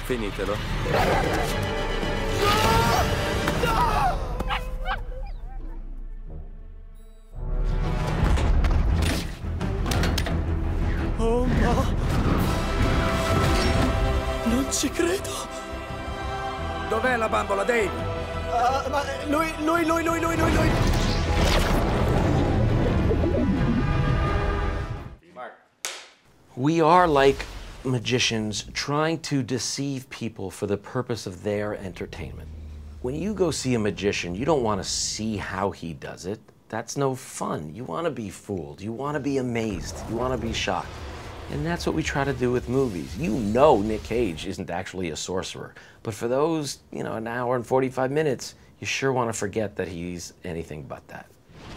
Finitelo. Oh no! Non ci credo! Dov'è la bambola, Dave? Ma lui! We are like magicians trying to deceive people for the purpose of their entertainment. When you go see a magician, you don't want to see how he does it. That's no fun. You want to be fooled. You want to be amazed. You want to be shocked. And that's what we try to do with movies. You know Nick Cage isn't actually a sorcerer. But for those, an hour and 45 minutes, you sure want to forget that he's anything but that.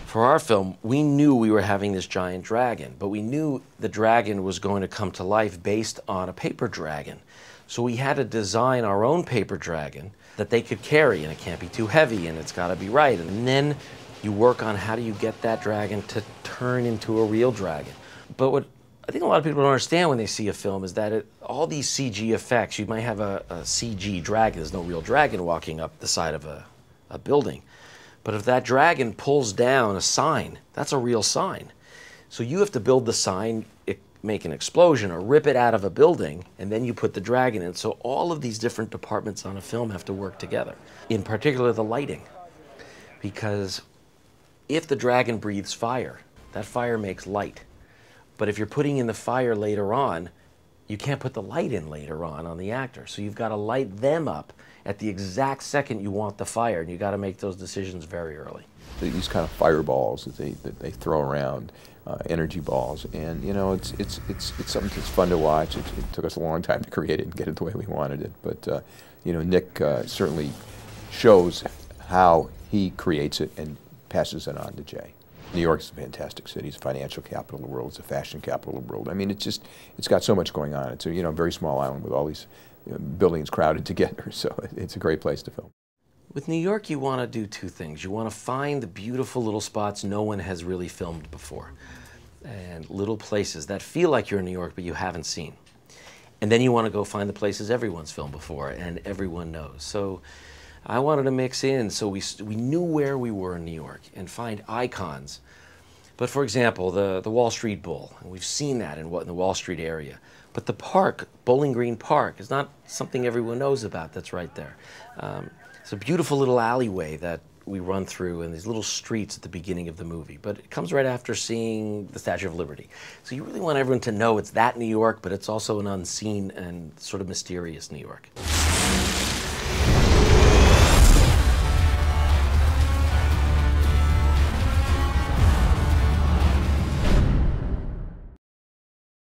For our film, we knew we were having this giant dragon, but we knew the dragon was going to come to life based on a paper dragon. So we had to design our own paper dragon that they could carry, and it can't be too heavy, and it's got to be right. And then you work on how do you get that dragon to turn into a real dragon. But what I think a lot of people don't understand when they see a film is that all these CG effects, you might have a CG dragon, there's no real dragon walking up the side of a building. But if that dragon pulls down a sign, that's a real sign. So you have to build the sign, make an explosion, or rip it out of a building, and then you put the dragon in. So all of these different departments on a film have to work together. In particular, the lighting. Because if the dragon breathes fire, that fire makes light. But if you're putting in the fire later on, you can't put the light in later on the actor. So you've got to light them up at the exact second you want the fire, and you got to make those decisions very early. These kind of fireballs that they throw around, energy balls, and it's something that's fun to watch. It took us a long time to create it and get it the way we wanted it, but Nick certainly shows how he creates it and passes it on to Jay. New York is a fantastic city. It's a financial capital of the world. It's a fashion capital of the world. I mean, it's got so much going on. It's a very small island with all these buildings crowded together, so it's a great place to film. With New York, you want to do two things. You want to find the beautiful little spots no one has really filmed before, and little places that feel like you're in New York but you haven't seen. And then you want to go find the places everyone's filmed before and everyone knows. So I wanted to mix in so we knew where we were in New York and find icons. But for example, the Wall Street Bull, and we've seen that in the Wall Street area. But the park, Bowling Green Park, is not something everyone knows about that's right there. It's a beautiful little alleyway that we run through in these little streets at the beginning of the movie. But it comes right after seeing the Statue of Liberty. So you really want everyone to know it's that New York, but it's also an unseen and sort of mysterious New York.